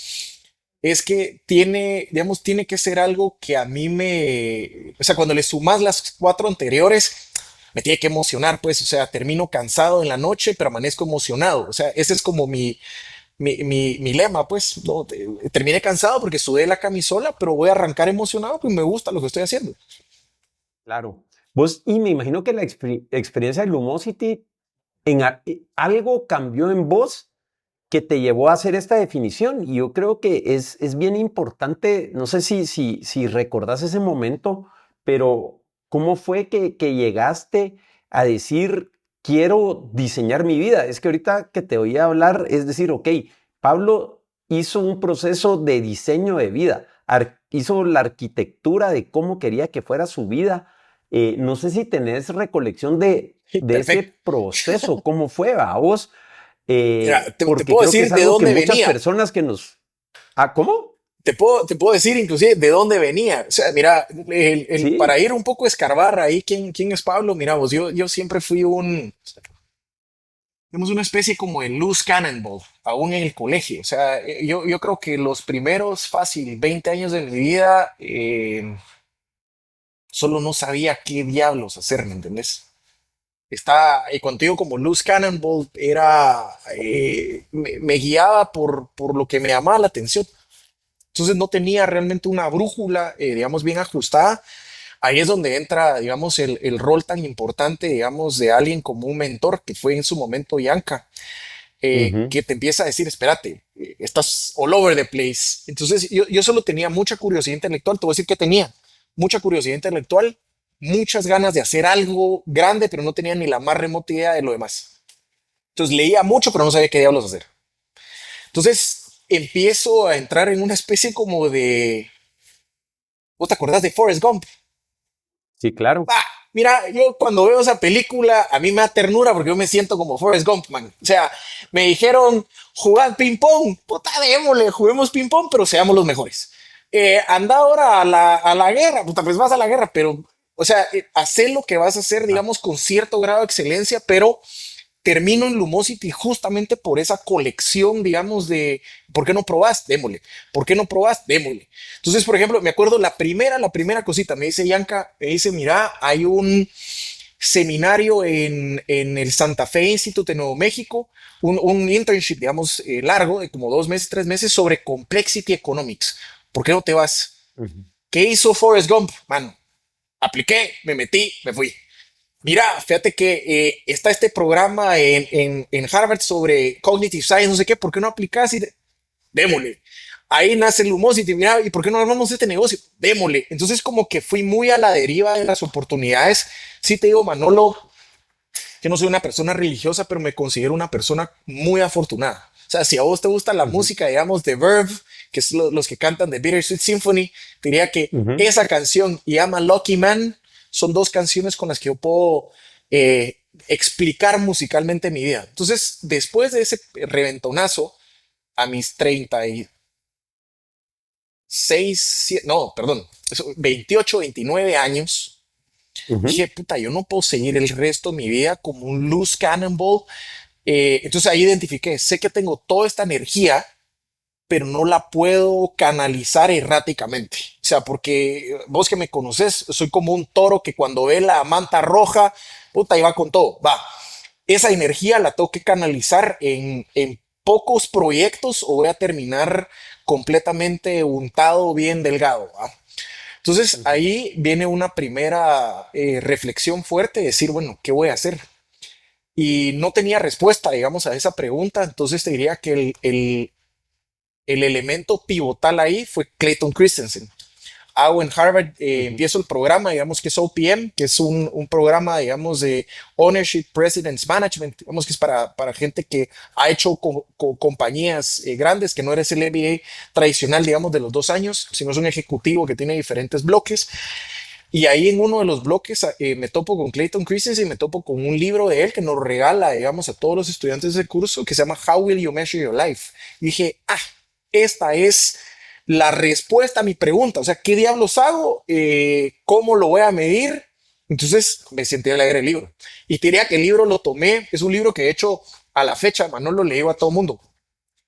es que digamos, tiene que ser algo que a mí o sea, cuando le sumas las cuatro anteriores, me tiene que emocionar, pues, o sea, termino cansado en la noche, pero amanezco emocionado. O sea, ese es como mi lema, pues, no, terminé cansado porque sudé la camisola, pero voy a arrancar emocionado porque me gusta lo que estoy haciendo. Claro. Vos, y me imagino que la experiencia de Lumosity algo cambió en vos que te llevó a hacer esta definición. Y yo creo que es bien importante, no sé si recordás ese momento, pero ¿cómo fue que llegaste a decir, quiero diseñar mi vida? Es que ahorita que te oí hablar, es decir, ok, Pablo hizo un proceso de diseño de vida, hizo la arquitectura de cómo quería que fuera su vida. No sé si tenés recolección de ese Perfecto. proceso, cómo fue a vos, Mira, te porque puedo creo que es decir de algo que dónde muchas venía. personas que nos... Ah, ¿cómo? Te puedo decir inclusive de dónde venía. O sea, mira, para Sí. ir un poco a escarbar ahí, ¿quién es Pablo? Mira, vos, yo siempre fui Tenemos una especie como de loose cannonball, aún en el colegio. O sea, yo creo que los primeros, fácil, 20 años de mi vida, solo no sabía qué diablos hacer, ¿me entendés? Está, y cuando digo como loose cannonball, me guiaba por lo que me llamaba la atención. Entonces no tenía realmente una brújula, digamos, bien ajustada. Ahí es donde entra, digamos, el rol tan importante, digamos, de alguien como un mentor, que fue en su momento Yanka, Ujú. que te empieza a decir, espérate, estás all over the place. Entonces yo solo tenía mucha curiosidad intelectual, te voy a decir que tenía mucha curiosidad intelectual, muchas ganas de hacer algo grande, pero no tenía ni la más remota idea de lo demás. Entonces leía mucho, pero no sabía qué diablos hacer. Entonces empiezo a entrar en una especie como de... ¿Vos te acordás de Forrest Gump? Sí, claro. Ah, mira, yo cuando veo esa película, a mí me da ternura porque yo me siento como Forrest Gump, man. O sea, me dijeron, jugad ping-pong, puta, démosle, juguemos ping-pong, pero seamos los mejores. Anda ahora a la guerra, puta, pues vas a la guerra, pero, o sea, hacer lo que vas a hacer, Ah, digamos, con cierto grado de excelencia, pero termino en Lumosity justamente por esa colección, digamos, de ¿por qué no probás? Démosle. ¿Por qué no probás? Démosle. Entonces, por ejemplo, me acuerdo la primera cosita, me dice Yanka, me dice, mira, hay un seminario en el Santa Fe Institute de Nuevo México, un internship, digamos, largo, de como 2 meses, 3 meses, sobre Complexity Economics. ¿Por qué no te vas? ujú. ¿Qué hizo Forrest Gump? Mano, apliqué, me metí, me fui. Mira, fíjate que está este programa en Harvard sobre Cognitive Science, no sé qué, ¿por qué no aplicas? Démosle. Ahí nace el Lumosity, mira, ¿y por qué no armamos este negocio? Démosle. Entonces como que fui muy a la deriva de las oportunidades. Sí te digo, Manolo, que no soy una persona religiosa, pero me considero una persona muy afortunada. O sea, si a vos te gusta la Ujú. música, digamos, de Verve, que es los que cantan de Bittersweet Symphony, diría que Ujú. esa canción y Ama Lucky Man son dos canciones con las que yo puedo explicar musicalmente mi vida. Entonces, después de ese reventonazo, a mis 36, no, perdón, 28, 29 años, Ujú. dije, puta, yo no puedo seguir el resto de mi vida como un loose cannonball. Entonces ahí identifiqué, sé que tengo toda esta energía, pero no la puedo canalizar erráticamente. O sea, porque vos que me conoces, soy como un toro que cuando ve la manta roja, puta, y va con todo. Va, esa energía la tengo que canalizar en pocos proyectos o voy a terminar completamente untado, bien delgado. ¿Va? Entonces Ujú. ahí viene una primera reflexión fuerte, decir, bueno, ¿qué voy a hacer? Y no tenía respuesta, digamos, a esa pregunta. Entonces te diría que el elemento pivotal ahí fue Clayton Christensen. Hago en Harvard, Ujú. empiezo el programa, digamos que es OPM, que es un programa, digamos, de Ownership President's Management, digamos que es para gente que ha hecho compañías grandes, que no eres el MBA tradicional, digamos, de los 2 años, sino es un ejecutivo que tiene diferentes bloques. Y ahí en uno de los bloques me topo con Clayton Christensen y me topo con un libro de él que nos regala, digamos, a todos los estudiantes del curso que se llama How Will You Measure Your Life? Y dije, esta es la respuesta a mi pregunta. O sea, ¿qué diablos hago? ¿Cómo lo voy a medir? Entonces me senté a leer el libro. Y te diría que el libro lo tomé, es un libro que de hecho a la fecha, Manolo, le digo a todo mundo,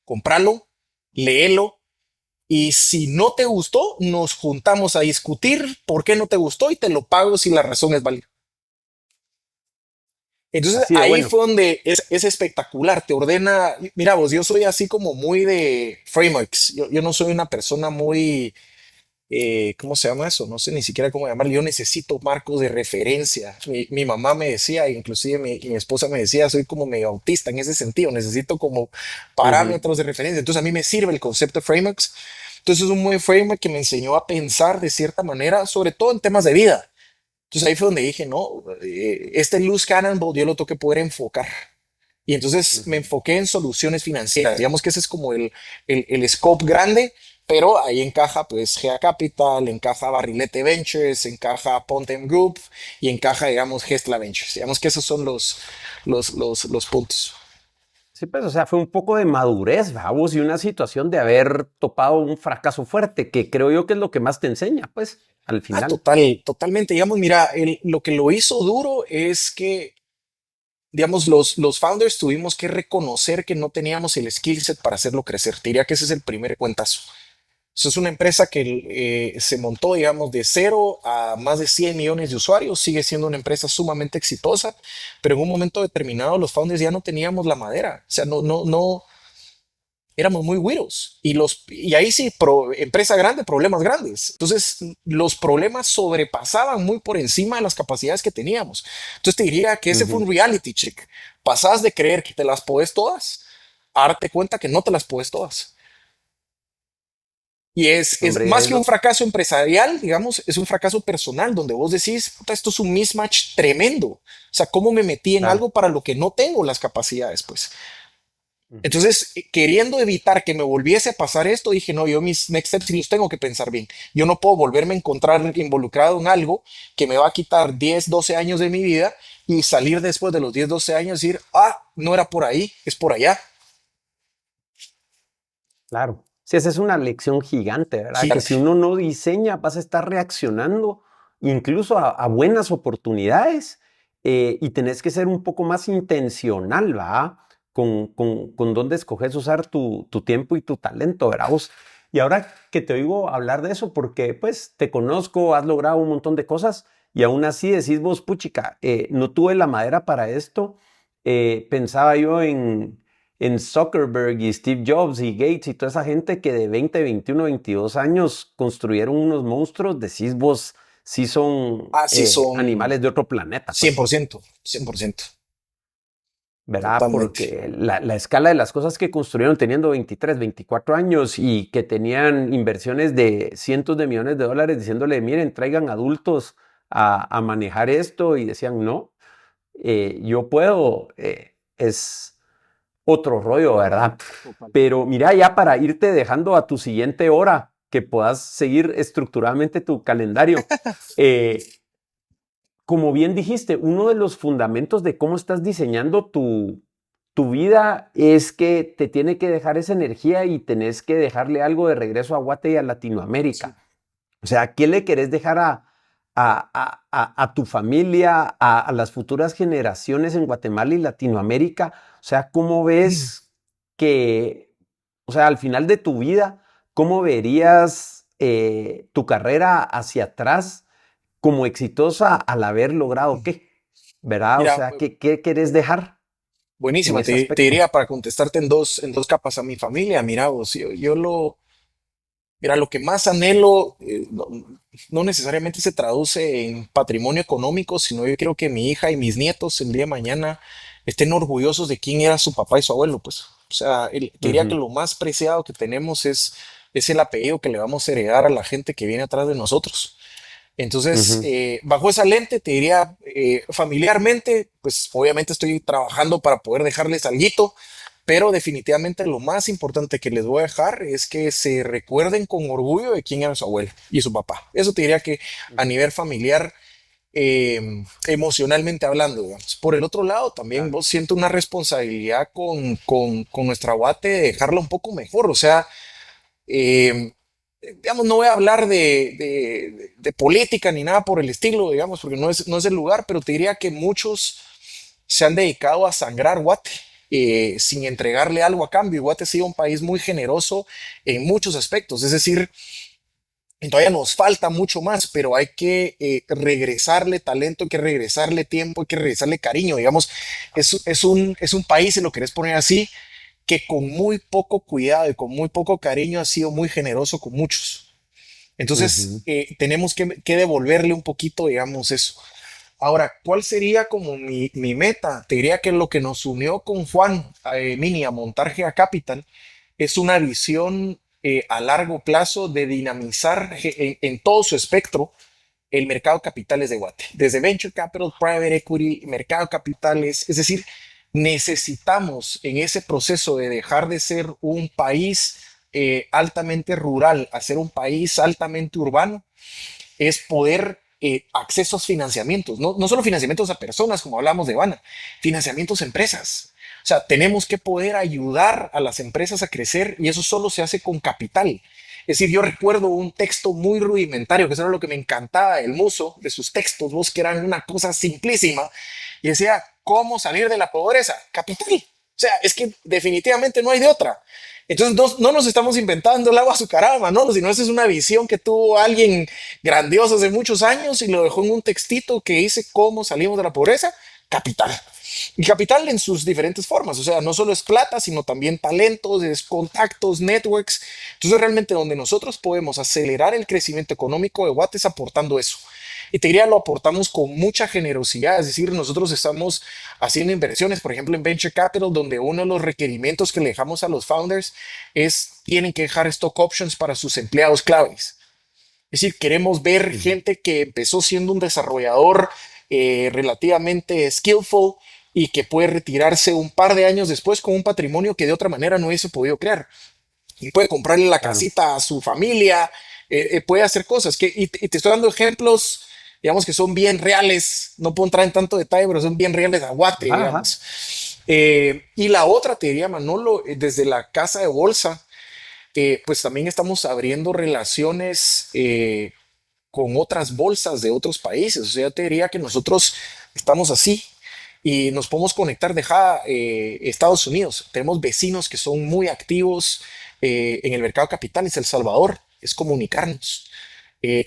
compralo, léelo, y si no te gustó, nos juntamos a discutir por qué no te gustó y te lo pago si la razón es válida. Entonces Así de ahí bueno. fue donde es espectacular, te ordena, mira vos, yo soy así como muy de frameworks, yo no soy una persona muy, ¿cómo se llama eso? No sé ni siquiera cómo llamarlo, yo necesito marcos de referencia. Mi mamá me decía, inclusive mi esposa me decía, soy como medio autista en ese sentido, necesito como Ujú. parámetros de referencia, entonces a mí me sirve el concepto de frameworks. Entonces es un buen framework que me enseñó a pensar de cierta manera, sobre todo en temas de vida. Entonces ahí fue donde dije, no, este loose cannonball yo lo tengo que poder enfocar. Y entonces me Ujú. enfoqué en soluciones financieras. Digamos que ese es como el scope grande, pero ahí encaja pues GA Capital, encaja Barrilete Ventures, encaja Pontem Group y encaja, digamos, Gestla Ventures. Digamos que esos son los puntos. Sí, pues, o sea, fue un poco de madurez, vamos, y una situación de haber topado un fracaso fuerte, que creo yo que es lo que más te enseña, pues, al final. Totalmente. Digamos, mira, lo que lo hizo duro es que digamos, los founders tuvimos que reconocer que no teníamos el skill set para hacerlo crecer. Te diría que ese es el primer cuentazo. Eso es una empresa que se montó, digamos, de cero a más de 100 millones de usuarios. Sigue siendo una empresa sumamente exitosa, pero en un momento determinado los founders ya no teníamos la madera. O sea, no, éramos muy güiros. Y ahí sí, empresa grande, problemas grandes. Entonces, los problemas sobrepasaban muy por encima de las capacidades que teníamos. Entonces, te diría que ese fue Ujú. un reality check. Pasás de creer que te las podés todas a darte cuenta que no te las podés todas. Y es Hombre, más que un fracaso empresarial, digamos, es un fracaso personal donde vos decís, "Puta, esto es un mismatch tremendo. O sea, ¿cómo me metí en claro. algo para lo que no tengo las capacidades? Pues Ujú. entonces, queriendo evitar que me volviese a pasar esto, dije, no, yo mis next steps sí los tengo que pensar bien. Yo no puedo volverme a encontrar involucrado en algo que me va a quitar 10, 12 años de mi vida y salir después de los 10, 12 años y decir, ah, no era por ahí, es por allá. Claro. Sí, esa es una lección gigante, ¿verdad? Que si Gigante. uno no diseña, vas a estar reaccionando incluso a buenas oportunidades, y tenés que ser un poco más intencional, ¿verdad? Con dónde escoges usar tu tiempo y tu talento, ¿verdad? Y ahora que te oigo hablar de eso, porque pues te conozco, has logrado un montón de cosas y aún así decís vos, puchica, no tuve la madera para esto. Pensaba yo en Zuckerberg y Steve Jobs y Gates y toda esa gente que de 20, 21, 22 años construyeron unos monstruos, decís vos, sí son Así son animales de otro planeta, cien pues, por ciento, 100%, ¿verdad? totalmente. Porque la escala de las cosas que construyeron teniendo 23, 24 años y que tenían inversiones de cientos de millones de dólares diciéndole, miren, traigan adultos a manejar esto y decían, no, yo puedo, es otro rollo, ¿verdad? Total. Pero mira, ya para irte dejando a tu siguiente hora, que puedas seguir estructuradamente tu calendario, como bien dijiste, uno de los fundamentos de cómo estás diseñando tu vida es que te tiene que dejar esa energía y tenés que dejarle algo de regreso a Guate y a Sí. Latinoamérica. O sea, ¿qué le querés dejar a tu familia, a las futuras generaciones en Guatemala y Latinoamérica? O sea, ¿cómo ves que, o sea, al final de tu vida, cómo verías tu carrera hacia atrás como exitosa al haber logrado qué? ¿Verdad? O Mira, sea, ¿qué querés dejar en buenísima. ese Te aspecto? diría para contestarte en dos capas a mi familia. Mira, vos, mira, lo que más anhelo no necesariamente se traduce en patrimonio económico, sino yo quiero que mi hija y mis nietos el día de mañana estén orgullosos de quién era su papá y su abuelo, pues. O sea, te diría que Ujú, lo más preciado que tenemos es el apellido que le vamos a heredar a la gente que viene atrás de nosotros. Entonces, ujú, bajo esa lente, te diría, familiarmente, pues obviamente estoy trabajando para poder dejarles alguito, pero definitivamente lo más importante que les voy a dejar es que se recuerden con orgullo de quién era su abuelo y su papá. Eso te diría que a ujú. nivel familiar, emocionalmente hablando, digamos. Por el otro lado, también Claro. vos siento una responsabilidad con nuestra guate de dejarla un poco mejor. O sea, eh, digamos, no voy a hablar de política ni nada por el estilo, digamos, porque no es el lugar, pero te diría que muchos se han dedicado a sangrar Guate. Sin entregarle algo a cambio. Y Guate ha sido un país muy generoso en muchos aspectos. Es decir, todavía nos falta mucho más, pero hay que regresarle talento, hay que regresarle tiempo, hay que regresarle cariño. Digamos, es un país, si lo querés poner así, que con muy poco cuidado y con muy poco cariño ha sido muy generoso con muchos. Entonces, Ujú. tenemos que devolverle un poquito, digamos, eso. Ahora, ¿cuál sería como mi meta? Te diría que lo que nos unió con Juan Mini a montar Gea Capital es una visión a largo plazo de dinamizar en todo su espectro el mercado de capitales de Guate, desde venture capital, private equity, mercado de capitales, es decir, necesitamos en ese proceso de dejar de ser un país altamente rural a ser un país altamente urbano, es poder acceso a financiamientos, no solo financiamientos a personas, como hablamos de Bana, financiamientos a empresas. O sea, tenemos que poder ayudar a las empresas a crecer y eso solo se hace con capital. Es decir, yo recuerdo un texto muy rudimentario, que eso era lo que me encantaba del Muso, de sus textos, vos que eran una cosa simplísima, y decía, cómo salir de la pobreza. Capital. O sea, es que definitivamente no hay de otra. Entonces no nos estamos inventando el agua azucarada, Manolo, sino esa es una visión que tuvo alguien grandioso hace muchos años y lo dejó en un textito que dice cómo salimos de la pobreza. Capital. Y capital en sus diferentes formas, o sea, no solo es plata, sino también talentos, es contactos, networks. Entonces, realmente donde nosotros podemos acelerar el crecimiento económico de Guate es aportando eso. Y te diría, lo aportamos con mucha generosidad, es decir, nosotros estamos haciendo inversiones, por ejemplo, en Venture Capital, donde uno de los requerimientos que le dejamos a los founders es, tienen que dejar stock options para sus empleados claves. Es decir, queremos ver Ujú. gente que empezó siendo un desarrollador relativamente skillful y que puede retirarse un par de años después con un patrimonio que de otra manera no hubiese podido crear. Y puede comprarle la Claro. casita a su familia, puede hacer cosas. Y te estoy dando ejemplos, digamos, que son bien reales. No puedo entrar en tanto detalle, pero son bien reales a Guate, Ajá, ajá. digamos. Y la otra, te diría, Manolo, desde la casa de bolsa, pues también estamos abriendo relaciones con otras bolsas de otros países. O sea, yo te diría que nosotros estamos así y nos podemos conectar de Estados Unidos. Tenemos vecinos que son muy activos en el mercado de capitales. El Salvador es comunicarnos.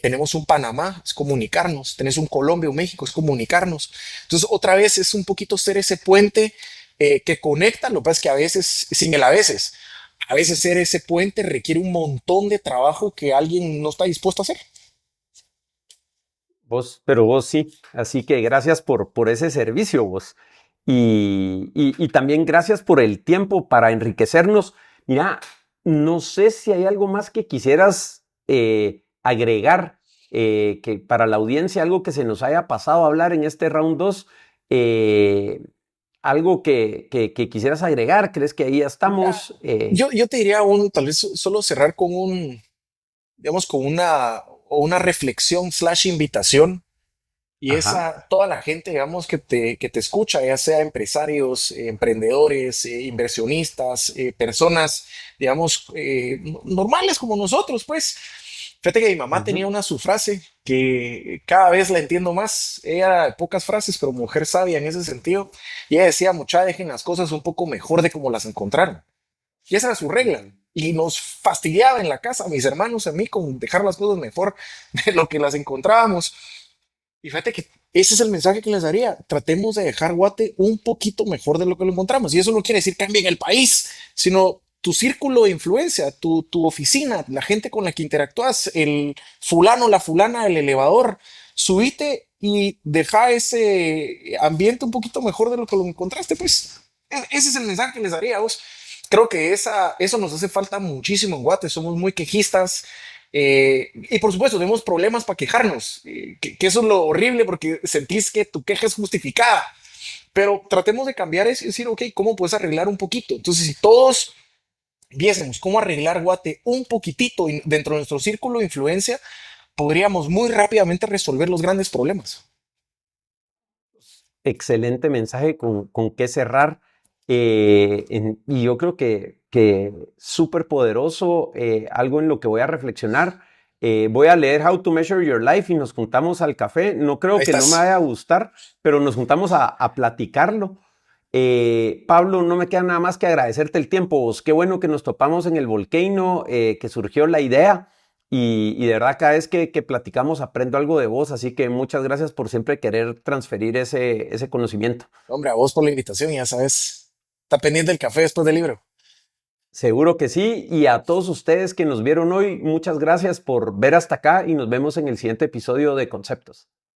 Tenemos un Panamá, es comunicarnos. Tenés un Colombia, un México, es comunicarnos. Entonces, otra vez es un poquito ser ese puente que conecta. Lo que pasa es que a veces, sin el a veces ser ese puente requiere un montón de trabajo que alguien no está dispuesto a hacer. Vos, pero vos sí. Así que gracias por ese servicio, vos. Y también gracias por el tiempo para enriquecernos. Mira, no sé si hay algo más que quisieras agregar, que para la audiencia, algo que se nos haya pasado a hablar en este round 2, eh, algo que quisieras agregar. ¿Crees que ahí ya Mira, estamos? yo te diría tal vez solo cerrar con digamos, con o una reflexión slash invitación. Y Ajá. esa, toda la gente, digamos, que te escucha, ya sea empresarios, emprendedores, inversionistas, personas, digamos, normales como nosotros, pues. Fíjate que mi mamá tenía Ujú. una su frase que cada vez la entiendo más. Ella era de pocas frases, pero mujer sabia en ese sentido. Y ella decía, mucha, dejen las cosas un poco mejor de como las encontraron. Y esa era su regla. Y nos fastidiaba en la casa, a mis hermanos, a mí, con dejar las cosas mejor de lo que las encontrábamos. Y fíjate que ese es el mensaje que les daría. Tratemos de dejar Guate un poquito mejor de lo que lo encontramos. Y eso no quiere decir cambien el país, sino tu círculo de influencia, tu oficina, la gente con la que interactúas, el fulano, la fulana, el elevador. Subite y deja ese ambiente un poquito mejor de lo que lo encontraste. Pues ese es el mensaje que les daría a vos. Creo que eso nos hace falta muchísimo en Guate. Somos muy quejistas, y por supuesto, tenemos problemas para quejarnos, que eso es lo horrible porque sentís que tu queja es justificada. Pero tratemos de cambiar eso y decir, ok, ¿cómo puedes arreglar un poquito? Entonces, si todos viésemos cómo arreglar Guate un poquitito dentro de nuestro círculo de influencia, podríamos muy rápidamente resolver los grandes problemas. Excelente mensaje con qué cerrar. Y yo creo que súper poderoso, algo en lo que voy a reflexionar. Voy a leer How to Measure Your Life y nos juntamos al café. No creo Ahí que no me estás. vaya a gustar, pero nos juntamos a platicarlo. Pablo, no me queda nada más que agradecerte el tiempo. Vos, qué bueno que nos topamos en el volcano, que surgió la idea. Y de verdad, cada vez que platicamos aprendo algo de vos, así que muchas gracias por siempre querer transferir ese conocimiento. Hombre, a vos por la invitación, ya sabes. Está pendiente el café después del libro. Seguro que sí, y a todos ustedes que nos vieron hoy, muchas gracias por ver hasta acá y nos vemos en el siguiente episodio de Conceptos.